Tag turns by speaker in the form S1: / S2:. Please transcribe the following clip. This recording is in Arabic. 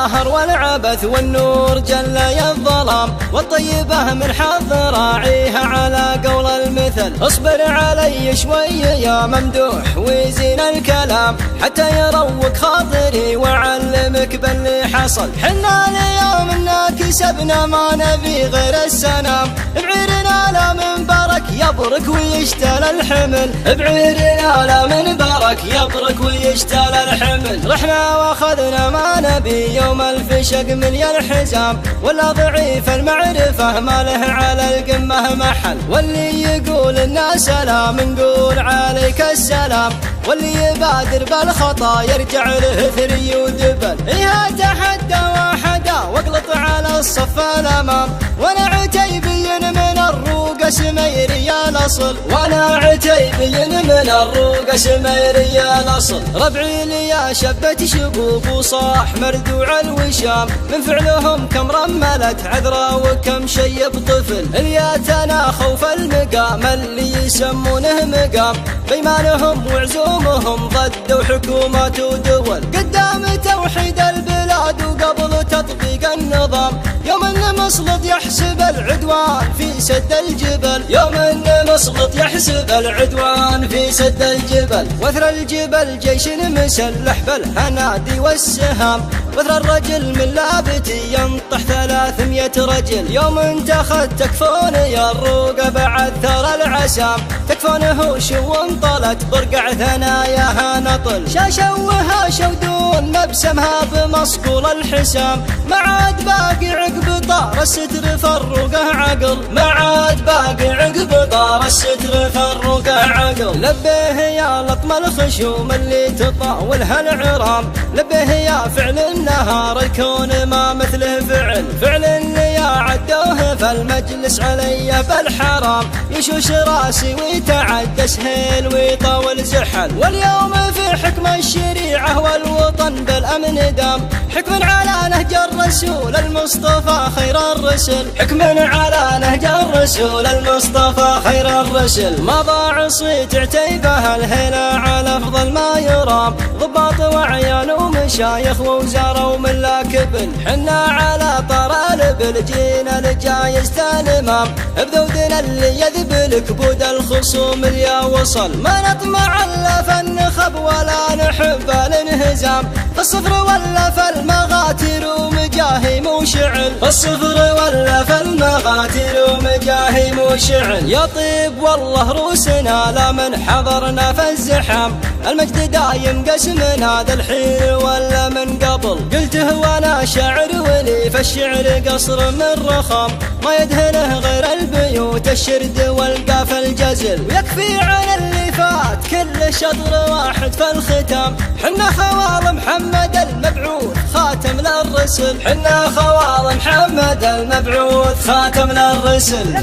S1: القهر والعبث والنور جلي الظلام، والطيبة من حظ راعيها على قول المثل. اصبر علي شوي يا ممدوح وزين الكلام، حتى يروق خاطري وعلمك باللي حصل. حنا اليوم كسبنا ما نبي غير السلام، بعيرنا لا من برك يبرك ويشتل الحمل، بعيرنا لا من برك يبرك ويشتل الحمل. رحنا واخذنا ما نبي يوم الفشق من الحزام، ولا ضعيف المعرفة ما له على القمة محل. واللي يقول لنا سلام نقول عليك السلام، واللي يبادر بالخطا يرجع له ثري ودبل. إيها تحدى وحدا واقلط على الصف الأمام، وانا عتيبي من الروق سميري الأصل، وانا عتيبي من الروق سميري الأصل. ربعي لي يا شبة شبوب وصاح مردوع الوشام، من فعلهم كم رملت عذرا وكم شيب طفل. الياتنا خوف المقام اللي يسمونه مقام، بيمانهم وعزومهم ضدوا حكومات ودول. قدام توحيد البلاد وقبل تطبيق النظام، يوم ان مسلط يحسب العدوان في سد الجبل، يوم ان مسلط يحسب العدوان في سد الجبل. وثر الجبل جيش مسلح بالهنادي والسهام، وثر الرجل من لابتي ينطح 300 رجل. يوم انت اخذت تكفون يا الروق بعد ثر العسام، تكفونه شو انطلت برقع ثناياها نطل. شاشوها شودون مبسمها بمصقول الحسام، ما عاد باقي عقب طار الستر فرقه عقل، ما عاد باقي عقب طار الستر فرقه عقل. لبيه يا لطم الخشوم اللي تطاولها العرام، لبيه يا فعل النهار الكون ما مثله فعل، فعل اللي يا عدوه فالمجلس علي بالحرام. يشوش راسي ويتعدى سهيل ويطول زحل، واليوم في حكم الشريعة والوطن بالأمن دام، حكم على نهج الرسول المصطفى خير الرسل، حكم على نهج الرسول المصطفى خير الرسل. ما ضاع صيت عتيبه الهلا على افضل ما يرام، ضباط وعيان ومشايخ ووزاره وملاك ابن. حنا على طرالب جينا لجايز الامام، بذودنا اللي يذبل كبود الخصوم اللي وصل. ما نطمع الا في النخب ولا نحب الانهزام، في الصفر ولا في المغاتر ومجاهيم وشعل، في الصفر ولا في المغاتر ومجاهيم وشعل. يطيب والله روسنا لا من حضرنا في الزحام، المجد دايم قسم هذا الحين ولا من قبل. قلته وانا شاعر ولي في الشعر قصر من رخام، ما يدهنه غير البيوت الشرد والقاف الجزل. ويكفي عن اللي فات كل شطر واحد في الختام، حنا خوال محمد المبعوث خاتم للرسل، حنا خوال محمد المبعوث خاتم للرسل.